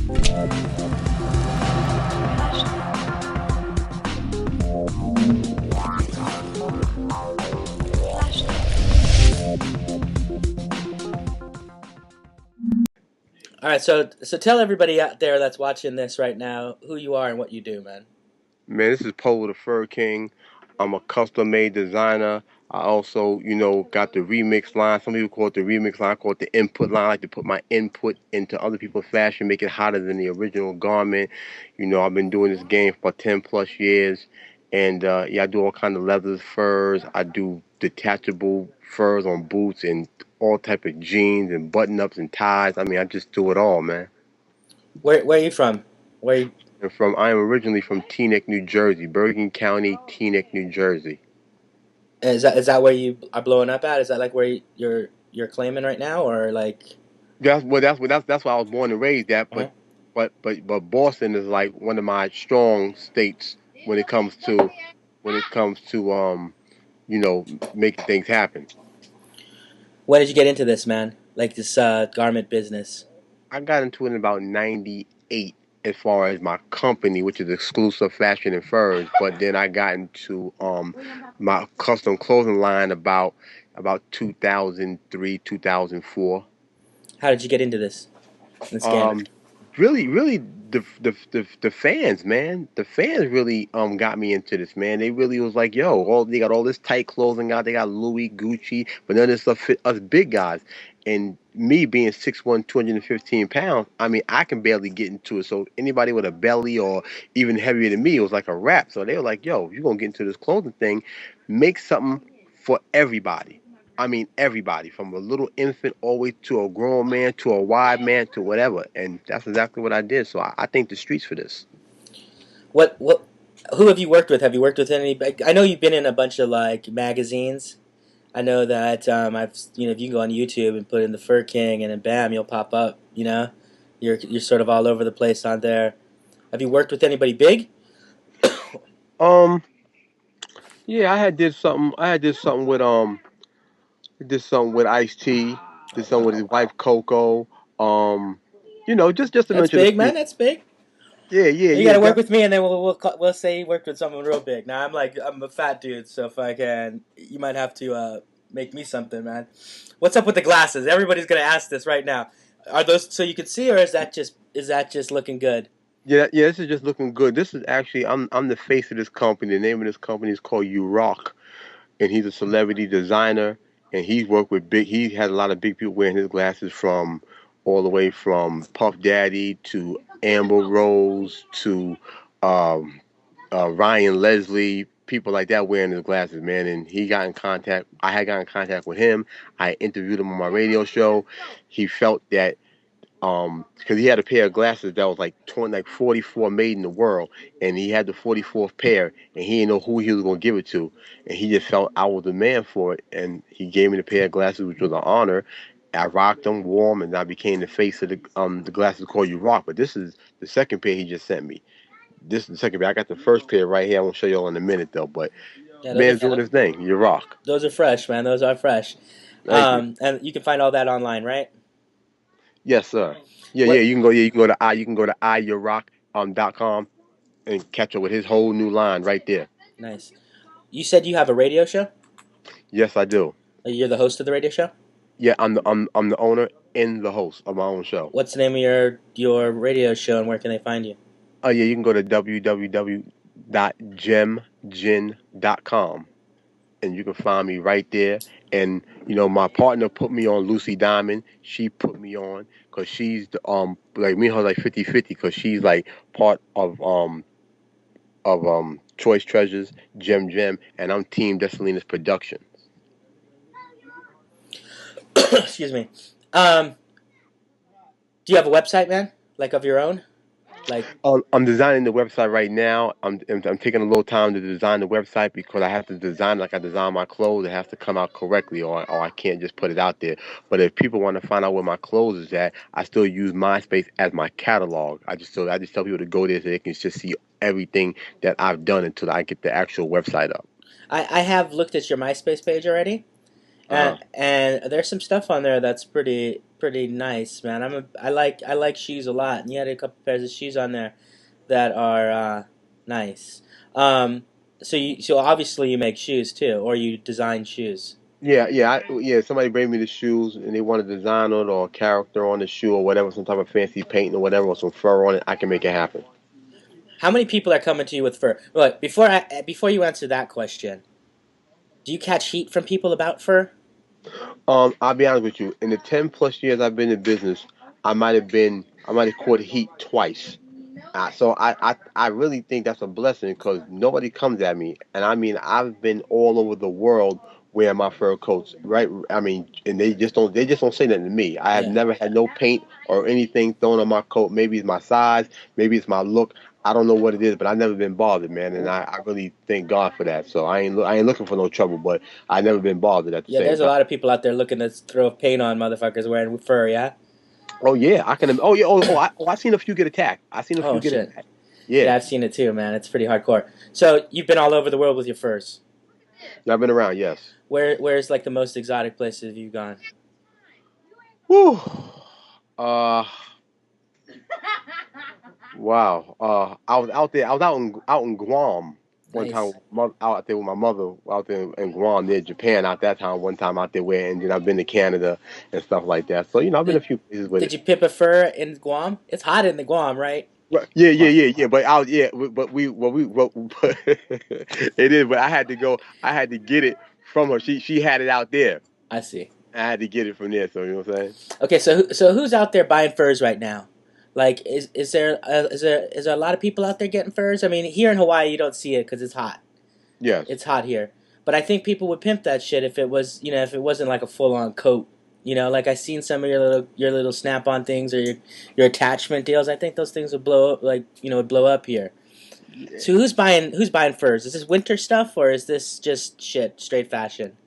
All right, so tell everybody out there that's watching this right now who you are and what you do, man. Man, this is Polo the Fur King. I'm a custom made designer. I also, got the remix line. Some people call it the remix line. I call it the input line. I like to put my input into other people's fashion, make it hotter than the original garment. I've been doing this game for 10 plus years. And yeah, I do all kind of leathers, furs. I do detachable furs on boots and all type of jeans and button ups and ties. I mean, I just do it all, man. Where are you from? Where you, I am originally from Teaneck, New Jersey, Bergen County, Teaneck, New Jersey. is that where you are blowing up at? Is that like where you're claiming right now, or like? That's why I was born and raised at. Uh-huh. But Boston is like one of my strong states when it comes to making things happen. When did you get into this, man? Like this garment business? I got into it in about '98 as far as my company, which is Exclusive Fashion and Furs. But then I got into my custom clothing line about 2003, 2004. How did you get into this game? Um, really, the fans, man, the fans really got me into this, man. They really was like, yo, they got all this tight clothing out. They got Louis, Gucci, but none of this stuff fit us big guys. And me being 6'1", 215 pounds, I mean, I can barely get into it. So anybody with a belly or even heavier than me, it was like a wrap. So they were like, yo, if you're gonna get into this clothing thing, make something for everybody. I mean, everybody from a little infant all the way to a grown man to a wide man to whatever. And that's exactly what I did. So I thank the streets for this. What? Who have you worked with? Have you worked with any? I know you've been in a bunch of like magazines. I know that I've if you go on YouTube and put in the Fur King and then bam, you'll pop up. You're sort of all over the place on there. Have you worked with anybody big? Um, yeah, I had did something with did something with Ice T. Did something with his wife Coco. Um, just to That's mention a big, few. man. That's big. Yeah, yeah, You got yeah. to work with me, and then we'll say you worked with someone real big. Now I'm a fat dude, so if I can, you might have to make me something, man. What's up with the glasses? Everybody's gonna ask this right now. Are those so you can see, or is that just looking good? Yeah, yeah, this is just looking good. This is actually I'm the face of this company. The name of this company is called You Rock, and he's a celebrity designer, and he's worked with big. He had a lot of big people wearing his glasses from all the way from Puff Daddy to Amber Rose to um, Ryan Leslie, people like that wearing his glasses, man. And he got in contact. I had got in contact with him. I interviewed him on my radio show. He felt that because he had a pair of glasses that was like 44 made in the world, and he had the 44th pair, and he didn't know who he was gonna give it to, and he just felt I was the man for it, and he gave me the pair of glasses, which was an honor. I rocked them, wore 'em, and I became the face of the glasses called You Rock. But this is the second pair he just sent me. This is the second pair. I got the first pair right here. I won't show you all in a minute though, but Yeah, man's doing his thing. You rock. those are fresh, man. Those are fresh. Thank you. And you can find all that online, right? Yes, sir. Yeah, yeah. What? You can go to iyourrock .com and catch up with his whole new line right there. Nice. You said you have a radio show. Yes, I do. You're the host of the radio show. Yeah, I'm the owner and the host of my own show. What's the name of your radio show, and where can they find you? Oh yeah, you can go to www.gemgin.com and you can find me right there. And my partner put me on Lucy Diamond. She put me on because she's the like me and her like 50-50 because she's like part of Choice Treasures, Gem, and I'm Team Dessalina's production. Excuse me. Um, do you have a website, man? Like of your own? Like I'm designing the website right now. I'm taking a little time to design the website because I have to design it like I design my clothes. It has to come out correctly, or I can't just put it out there. But if people want to find out where my clothes is at, I still use MySpace as my catalog. I just tell people to go there so they can just see everything that I've done until I get the actual website up. I have looked at your MySpace page already, and there's some stuff on there that's pretty nice, man. I like shoes a lot, and you had a couple pairs of shoes on there that are nice. Um, so obviously you make shoes too, or you design shoes. Yeah. Somebody bring me the shoes and they want a design on it or a character on the shoe or whatever, some type of fancy paint or whatever, or some fur on it. I can make it happen. How many people are coming to you with fur? Look, before you answer that question, do you catch heat from people about fur? I'll be honest with you. In the 10+ years I've been in business, I might have caught heat twice. So I really think that's a blessing because nobody comes at me, and I mean I've been all over the world wearing my fur coats, right? I mean, and they just don't say nothing to me. I have Yeah. never had no paint or anything thrown on my coat. Maybe it's my size, maybe it's my look. I don't know what it is, but I've never been bothered, man, and I really thank God for that. So I ain't looking for no trouble, but I never been bothered at the Yeah, same there's a time. lot of people out there looking to throw paint on motherfuckers wearing fur, yeah? Oh yeah, I can. Oh yeah. I seen a few get attacked. I seen a few Oh, get shit. attacked. Yeah, Yeah, I've seen it too, man. It's pretty hardcore. So, you've been all over the world with your furs. I've been around. Yes. Where's like the most exotic places you've gone? Whew. Uh, wow. I was out there. I was out in Guam one time. Nice. Out there with my mother out there in Guam near Japan. Out that time, one time out there where, and then I've been to Canada and stuff like that. So I've been a Did, few places with did it. you pip a fur in Guam? It's hot in the Guam, right? Right. Yeah. But I was yeah. But it is. But I had to go. I had to get it from her. She had it out there. I see. I had to get it from there. So you know what I'm saying? Okay, so who's out there buying furs right now? Like, is there a lot of people out there getting furs? I mean, here in Hawaii, you don't see it because it's hot. Yes. It's hot here, but I think people would pimp that shit if it was, if it wasn't like a full on coat. Like I seen some of your little snap on things or your attachment deals. I think those things would blow up, like would blow up here. So who's buying furs? Is this winter stuff or is this just shit straight fashion?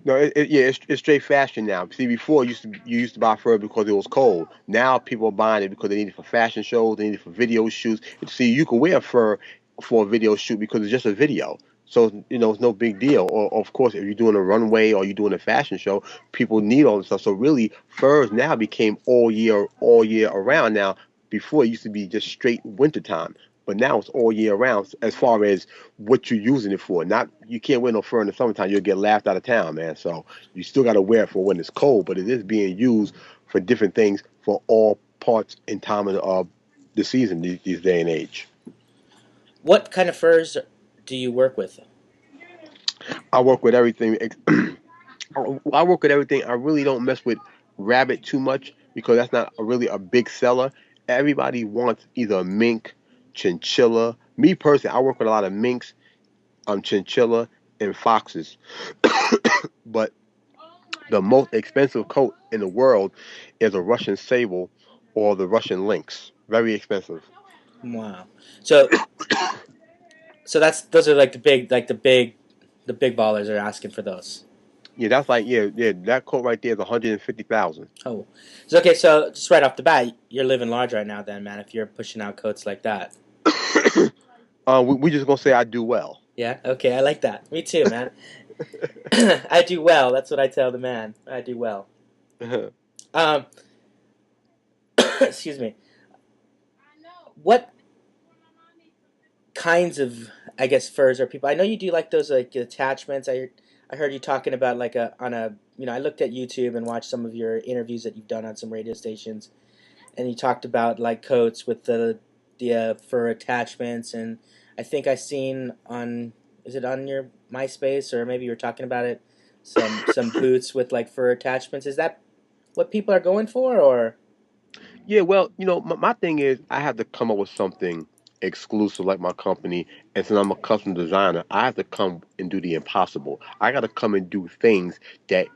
No, it's straight fashion now. See, before you used to buy fur because it was cold. Now people are buying it because they need it for fashion shows, they need it for video shoots. See, you can wear fur for a video shoot because it's just a video. So it's no big deal. Or of course, if you're doing a runway or you're doing a fashion show, people need all this stuff. So really, furs now became all year around. Now, before it used to be just straight wintertime. But now it's all year round as far as what you're using it for. Not you can't wear no fur in the summertime, you'll get laughed out of town, man. So you still gotta wear it for when it's cold, but it is being used for different things for all parts and time of the season these day and age. What kind of furs do you work with? I work with everything. I work with everything. I really don't mess with rabbit too much because that's not really a big seller. Everybody wants either a mink, chinchilla. Me personally, I work with a lot of minks, chinchilla, and foxes. But the most expensive coat in the world is a Russian sable or the Russian lynx. Very expensive. Wow. So that's those are like the big ballers are asking for those. Yeah, that's like yeah. That coat right there is 150,000. Oh, so okay. So just right off the bat, you're living large right now, then, man. If you're pushing out coats like that. We just gonna say I do well. Yeah. Okay. I like that. Me too, man. I do well. That's what I tell the man. I do well. Um. Excuse me. What kinds of furs are people? I know you do like those like attachments. I heard you talking about like I looked at YouTube and watched some of your interviews that you've done on some radio stations, and you talked about like coats with the fur attachments, and I think I seen on, is it on your MySpace or maybe you were talking about it, some boots with like fur attachments. Is that what people are going for, or? Yeah, well, my thing is I have to come up with something exclusive like my company, and since I'm a custom designer, I have to come and do the impossible. I got to come and do things that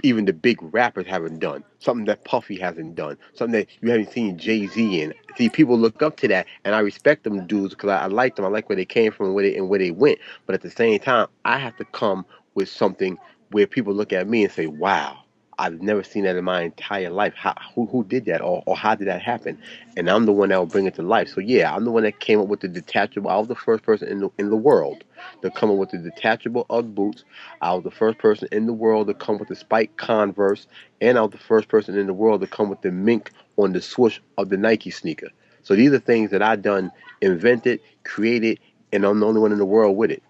even the big rappers haven't done. Something that Puffy hasn't done. Something that you haven't seen Jay-Z in. See, people look up to that, and I respect them dudes because I like them. I like where they came from and where they went. But at the same time, I have to come with something where people look at me and say, "Wow." I've never seen that in my entire life. Who did that, or how did that happen? And I'm the one that will bring it to life. So yeah, I'm the one that came up with the detachable. I was the first person in the world to come up with the detachable UGG boots. I was the first person in the world to come with the spike Converse, and I was the first person in the world to come with the mink on the swoosh of the Nike sneaker. So these are things that I done, invented, created, and I'm the only one in the world with it.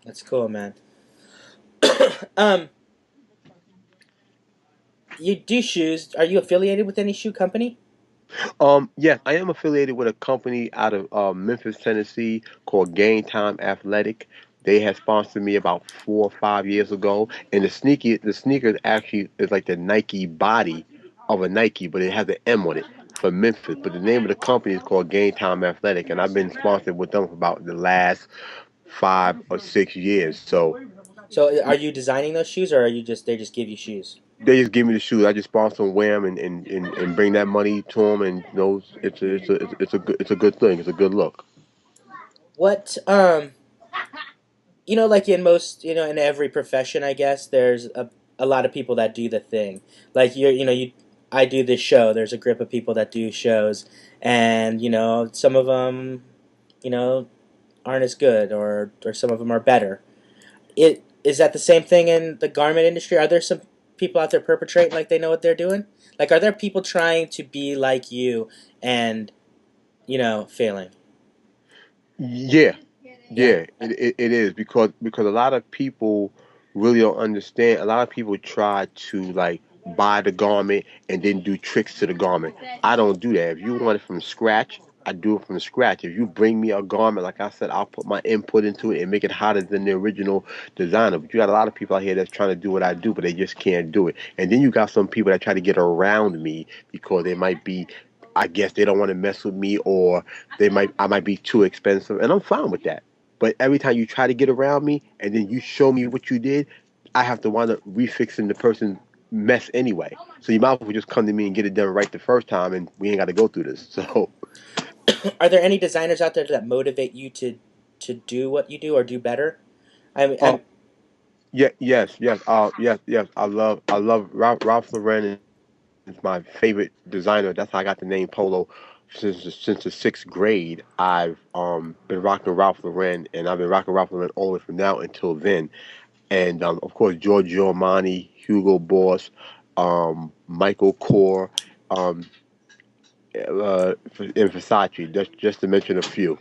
That's cool, man. um, you do shoes. Are you affiliated with any shoe company? Yes, I am affiliated with a company out of Memphis, Tennessee called Game Time Athletic. They had sponsored me about 4 or 5 years ago, and the sneaker actually is like the Nike body of a Nike, but it has an M on it for Memphis. But the name of the company is called Game Time Athletic, and I've been sponsored with them for about the last 5 or 6 years. So So, are you designing those shoes, or are you just they just give you shoes? they just give me the shoes. I just sponsor them, wear them, and bring that money to them. And it's a good thing. It's a good look. What like in most, in every profession, I guess there's a lot of people that do the thing. Like I do this show. There's a group of people that do shows, and some of them, you know, aren't as good, or some of them are better. It is that the same thing in the garment industry? Are there some people out there perpetrating like they know what they're doing? Like, are there people trying to be like you and failing? Yeah, Yeah. it is because a lot of people really don't understand. A lot of people try to like buy the garment and then do tricks to the garment. I don't do that. If you want it from scratch, I do it from scratch. If you bring me a garment, like I said, I'll put my input into it and make it hotter than the original designer. But you got a lot of people out here that's trying to do what I do, but they just can't do it. And then you got some people that try to get around me because they might be, I guess they don't want to mess with me, or I might be too expensive, and I'm fine with that. But every time you try to get around me and then you show me what you did, I have to wind up refixing the person's mess anyway. So you might as well just come to me and get it done right the first time, and we ain't got to go through this. So, Are there any designers out there that motivate you to do what you do or do better? I mean, uh, yeah, yes. I love Ralph Lauren is my favorite designer. That's how I got the name Polo. Since the sixth grade, I've been rocking Ralph Lauren, and I've been rocking Ralph Lauren all the way from now until then. And of course Giorgio Armani, Hugo Boss, Michael Kors, um, and Versace, just to mention a few.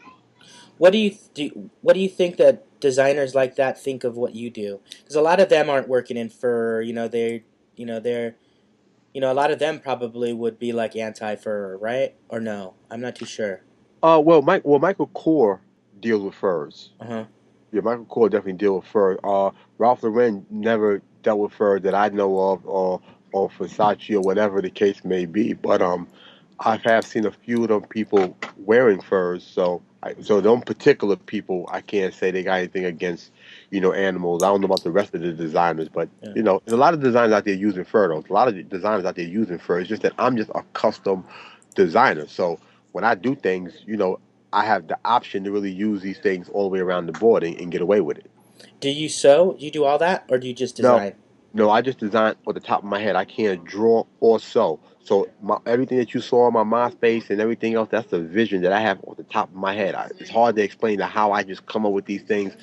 what do you think that designers like that think of what you do? Because a lot of them aren't working in fur. They're a lot of them probably would be like anti fur, right? Or no? I'm not too sure. Michael Kors deals with furs. Uh huh. Yeah, Michael Kors definitely deal with fur. Ralph Lauren never dealt with fur that I know of, or Versace or whatever the case may be. But I have seen a few of them people wearing furs. So them particular people, I can't say they got anything against, animals. I don't know about the rest of the designers, but Yeah. there's a lot of designers out there using fur. Though. A lot of designers out there using fur. It's just that I'm just a custom designer. So when I do things, I have the option to really use these things all the way around the board and get away with it. Do you sew? Do you do all that, or do you just No, design? no, I just design on the top of my head. I can't draw or sew. So everything that you saw on my MySpace and everything else, that's the vision that I have on the top of my head. It's hard to explain to how I just come up with these things,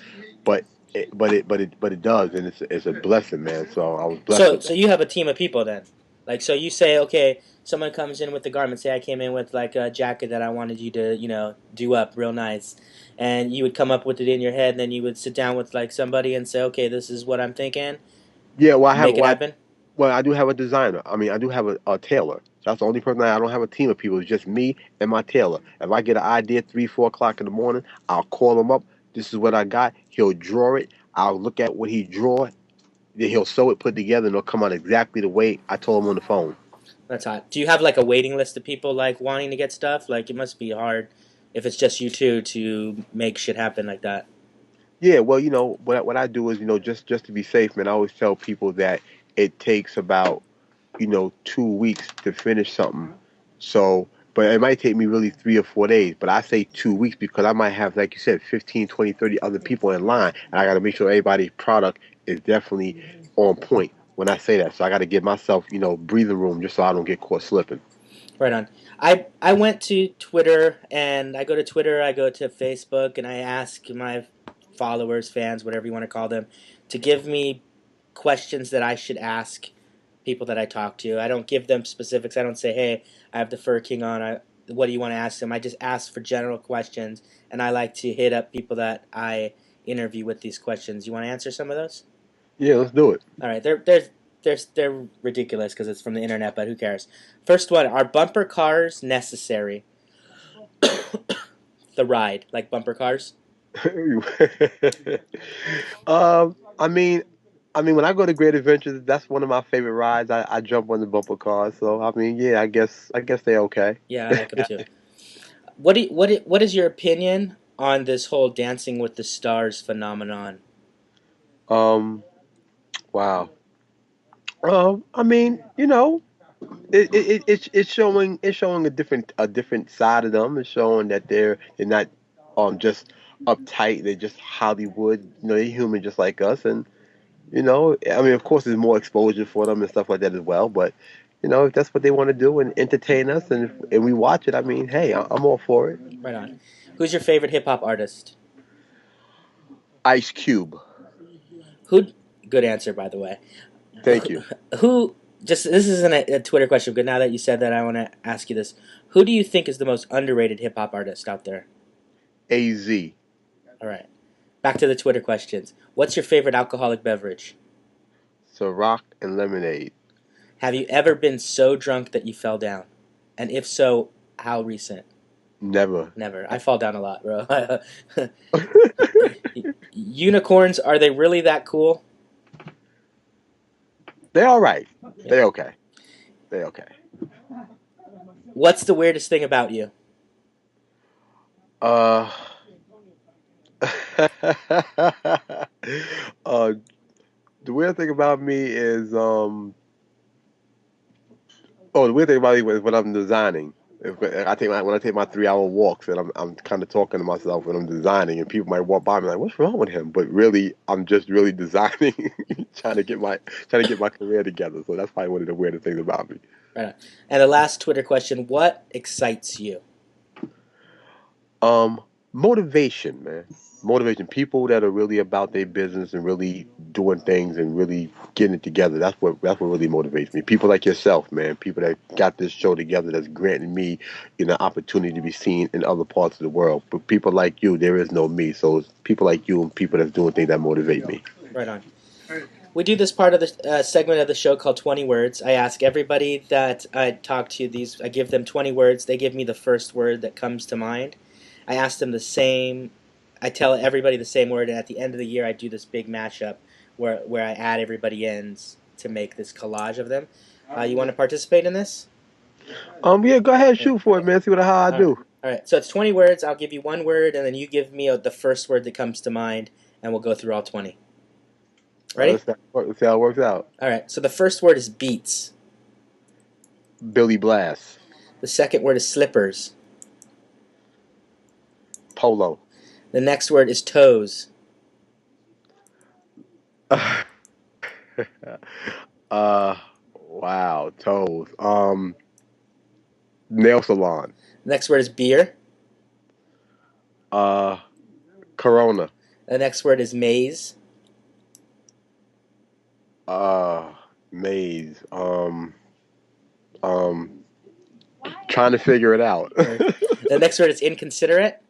but it does, and it's a blessing, man. So I was blessed So with so that. you have a team of people then. Like, so you say, okay, someone comes in with the garment. Say I came in with like a jacket that I wanted you to do up real nice, and you would come up with it in your head, and then you would sit down with like somebody and say, okay, this is what I'm thinking, Yeah, well, make it happen. I do have a designer. I mean, I do have a tailor. That's the only person I don't have a team of people. It's just me and my tailor. If I get an idea 3, 4 o'clock in the morning, I'll call him up. This is what I got. He'll draw it. I'll look at what he draw. Then he'll sew it, put together, and it'll come out exactly the way I told him on the phone. That's hot. Do you have like a waiting list of people like wanting to get stuff? Like, it must be hard if it's just you two to make shit happen like that. Yeah, well, what I do is, just to be safe, man. I always tell people that it takes about 2 weeks to finish something. So, but it might take me really 3 or 4 days. But I say 2 weeks because I might have, like you said, 15, 20, 30 other people in line. And I got to make sure everybody's product is definitely on point. when I say that. So I got to give myself, breathing room just so I don't get caught slipping. Right on. I went to Twitter, and I go to Twitter, I go to Facebook, and I ask my followers, fans, whatever you want to call them, to give me questions that I should ask people that I talk to. I don't give them specifics. I don't say, hey, I have the Fur King on. What do you want to ask them? I just ask for general questions, and I like to hit up people that I interview with these questions. You want to answer some of those? Yeah, let's do it. All right, they're ridiculous because it's from the internet, but who cares? First one: are bumper cars necessary? The ride, like bumper cars. I mean, when I go to Great Adventures, that's one of my favorite rides. I jump on the bumper cars, so I mean, yeah, I guess they're okay. Yeah, I like them too. What is your opinion on this whole Dancing with the Stars phenomenon? Um, wow. I mean, it's showing a different side of them. It's showing that they're not just uptight. They're just Hollywood. They're human just like us, and I mean, of course, there's more exposure for them and stuff like that as well. But if that's what they want to do and entertain us, and we watch it, I mean, hey, I'm all for it. Right on. Who's your favorite hip hop artist? Ice Cube. Who? Good answer, by the way. Thank you. Who? Just this isn't a Twitter question, but now that you said that, I want to ask you this: who do you think is the most underrated hip hop artist out there? Az. All right. Back to the Twitter questions. What's your favorite alcoholic beverage? Ciroc and lemonade. Have you ever been so drunk that you fell down? And if so, how recent? Never. Never. I fall down a lot, bro. Unicorns, are they really that cool? They're all right. Yeah. They're okay. They're okay. What's the weirdest thing about you? Uh, uh, the weird thing about me is the weird thing about me is when I'm designing. When I take my 3 hour walks and I'm kind of talking to myself when I'm designing, and people might walk by me like, "What's wrong with him?" But really, I'm just really designing, trying to get my career together. So that's probably one of the weirdest things about me. Right on. And the last Twitter question: what excites you? Motivation, man. Motivation. People that are really about their business and really doing things and really getting it together. That's what really motivates me. People like yourself, man. People that got this show together that's granting me, an opportunity to be seen in other parts of the world. But people like you, there is no me. So it's people like you and people that's doing things that motivate me. Right on. We do this part of the segment of the show called 20 Words. I ask everybody that I talk to these, I give them 20 words. They give me the first word that comes to mind. I ask them the same, I tell everybody the same word, and at the end of the year, I do this big mashup where I add everybody in to make this collage of them. You want to participate in this? Yeah, go ahead, shoot for it, man. See how I do. All right, so it's 20 words. I'll give you one word, and then you give me the first word that comes to mind, and we'll go through all 20. Ready? Let's see how it works out. All right, so the first word is beats. Billy Blast. The second word is slippers. Polo. The next word is toes. Wow, toes. Nail salon. The next word is beer. Corona. The next word is maze. Maze. Trying to figure it out. The next word is inconsiderate.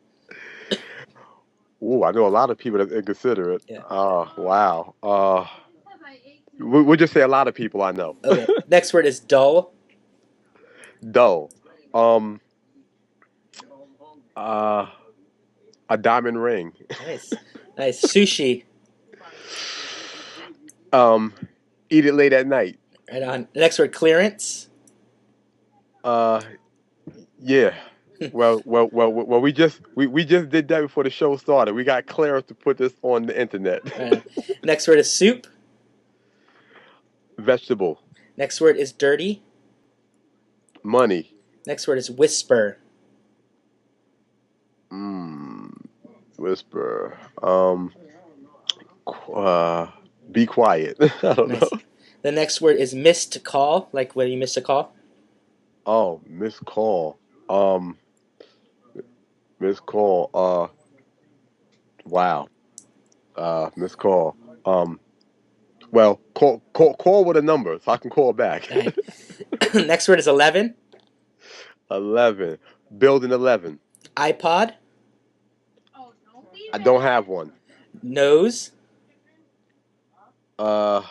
Ooh, I know a lot of people that inconsiderate. Yeah. Wow. We'll just say a lot of people I know. Okay. Next word is dull. Dull. A diamond ring. Nice. Nice. Sushi. Eat it late at night. Right on. The next word, clearance. Yeah. Well. We just did that before the show started. We got clearance to put this on the internet. Next word is soup. Vegetable. Next word is dirty. Money. Next word is whisper. Whisper. Be quiet. I don't know. The next word is missed call, like when you miss a call. Oh, missed call. Um, missed call. Wow. Missed call. Um, well, call with a number so I can call back. All right. Next word is 11. 11. Building 11. iPod. I don't have one. Nose. Uh,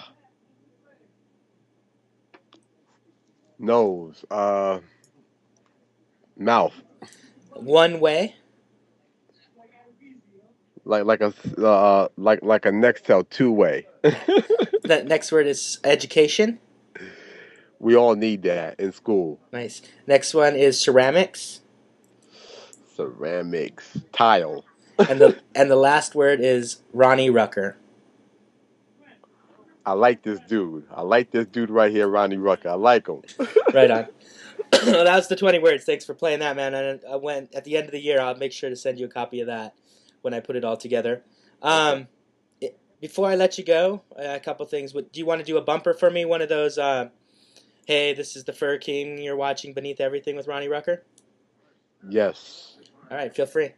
nose. Mouth. One way. Like a Nextel two-way. The next word is education. We all need that in school. Nice. Next one is ceramics. Ceramics. Tile. And the last word is Ronnie Rucker. I like this dude. I like this dude right here, Ronnie Rucker. I like him. Right on. Well, that was the 20 words. Thanks for playing that, man. And I went at the end of the year. I'll make sure to send you a copy of that when I put it all together. Okay. Before I let you go, a couple things. Do you want to do a bumper for me? One of those. Hey, this is the Fur King. You're watching Beneath Everything with Ronnie Rucker. Yes. All right, feel free.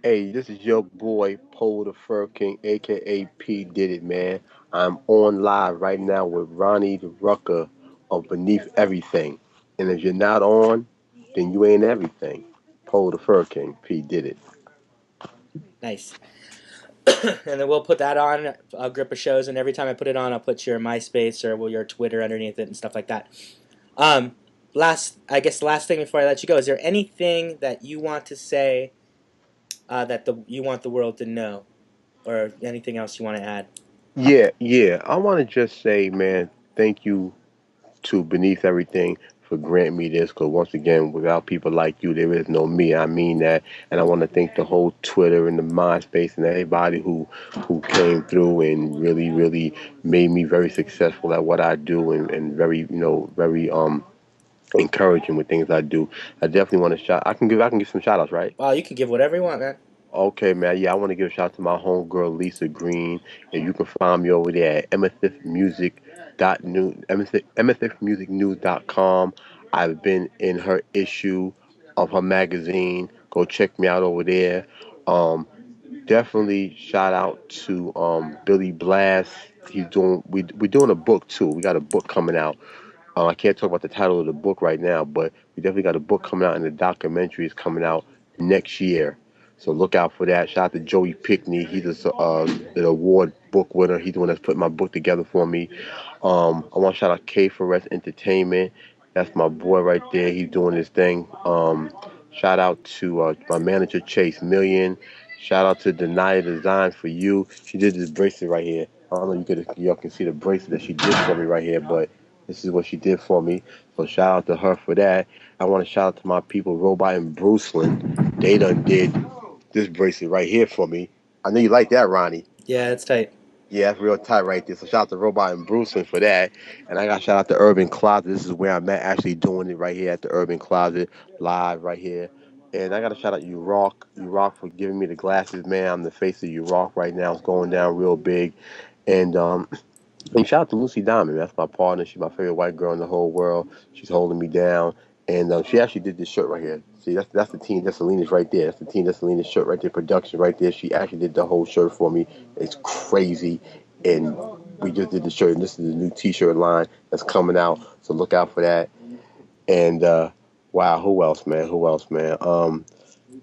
Hey, this is your boy, Poe the Fur King, aka P. Did It, man. I'm on live right now with Ronnie the Rucker of Beneath Everything. And if you're not on, then you ain't everything. Poe the Fur King, P. Did It. Nice. And then we'll put that on a grip of shows, and every time I put it on, I'll put your MySpace or your Twitter underneath it and stuff like that. Um, last thing before I let you go, is there anything that you want to say that you want the world to know, or anything else you want to add? Yeah. I want to just say, man, thank you to Beneath Everything for granting me this. Because once again, without people like you, there is no me. I mean that, and I want to thank the whole Twitter and the MySpace and everybody who came through and really made me very successful at what I do and very very encouraging with things I do. I definitely want to shout. I can give some shout outs, right? Well, you can give whatever you want, man. Okay, man. Yeah, I want to give a shout out to my homegirl Lisa Green, and you can find me over there at amethystmusicnews.com. I've been in her issue of her magazine. Go check me out over there. Um, Definitely shout out to Billy Blast. We're doing a book too. We got a book coming out. I can't talk about the title of the book right now, but we definitely got a book coming out, and the documentary is coming out next year. So look out for that. Shout out to Joey Pickney. He's an award book winner. He's the one that's putting my book together for me. I want to shout out K for Rest Entertainment. That's my boy right there. He's doing his thing. Shout out to my manager Chase Million. Shout out to Denia Design for you. She did this bracelet right here. I don't know if y'all can see the bracelet that she did for me right here, but this is what she did for me. So shout out to her for that. I want to shout out to my people, Robot and Bruceland. They done did this bracelet right here for me. I know you like that, Ronnie. Yeah, it's tight. Yeah, that's real tight right there. So shout out to Robot and Bruceland for that. And I got shout out to Urban Closet. This is where I'm at actually doing it right here at the Urban Closet, live right here. And I got to shout out You Rock for giving me the glasses, man. I'm the face of You Rock right now. It's going down real big. And shout out to Lucy Diamond. That's my partner. She's my favorite white girl in the whole world. She's holding me down. And she actually did this shirt right here. See, that's the Team Dessalina's right there. That's the Team Dessalina's shirt right there. Production right there. She actually did the whole shirt for me. It's crazy. And we just did the shirt. And this is the new T-shirt line that's coming out. So look out for that. And wow, who else, man? Who else, man?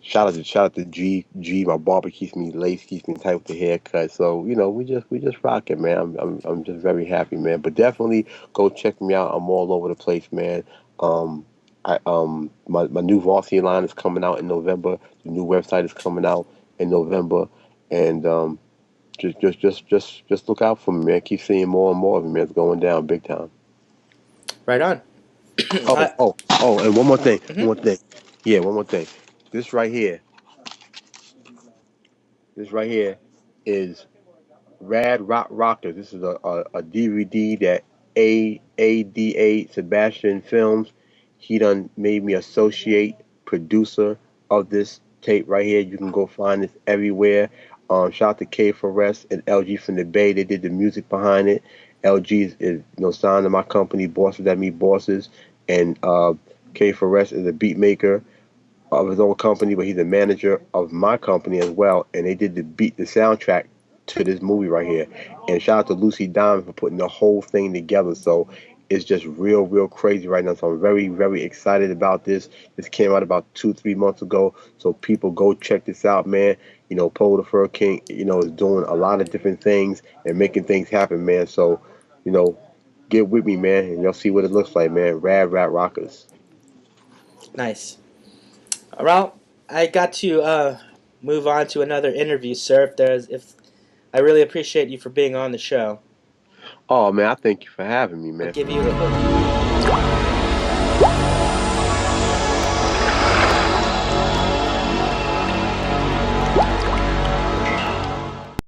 Shout out to G. My barber keeps me lace, keeps me tight with the haircut. So we just rocking, man. I'm just very happy, man. But definitely go check me out. I'm all over the place, man. Um, my new Varsity line is coming out in November. The new website is coming out in November, and just look out for me, man. Keep seeing more and more of it, man. It's going down big time. Right on. And one more thing. Mhm. One more thing. Yeah, one more thing. This right here. This right here is Rad Rock Rockers. This is a DVD that ADA Sebastian Films. He done made me associate producer of this tape right here. You can go find this everywhere. Shout out to K for Rest and LG from the Bay. They did the music behind it. LG is signed to my company. Bosses that meet bosses, and K Forest is a beat maker of his own company, but he's a manager of my company as well. And they did the soundtrack to this movie right here. And shout out to Lucy Diamond for putting the whole thing together. So it's just real crazy right now. So I'm very excited about this. This came out about 2-3 months ago. So people go check this out, man. Poe the Fur King, is doing a lot of different things and making things happen, man. So, you know, get with me, man, and you'll see what it looks like, man. Rad Rat Rockers. Nice. Well, I got to move on to another interview, sir. If I really appreciate you for being on the show. Oh man, I thank you for having me, I'll man. give For you real.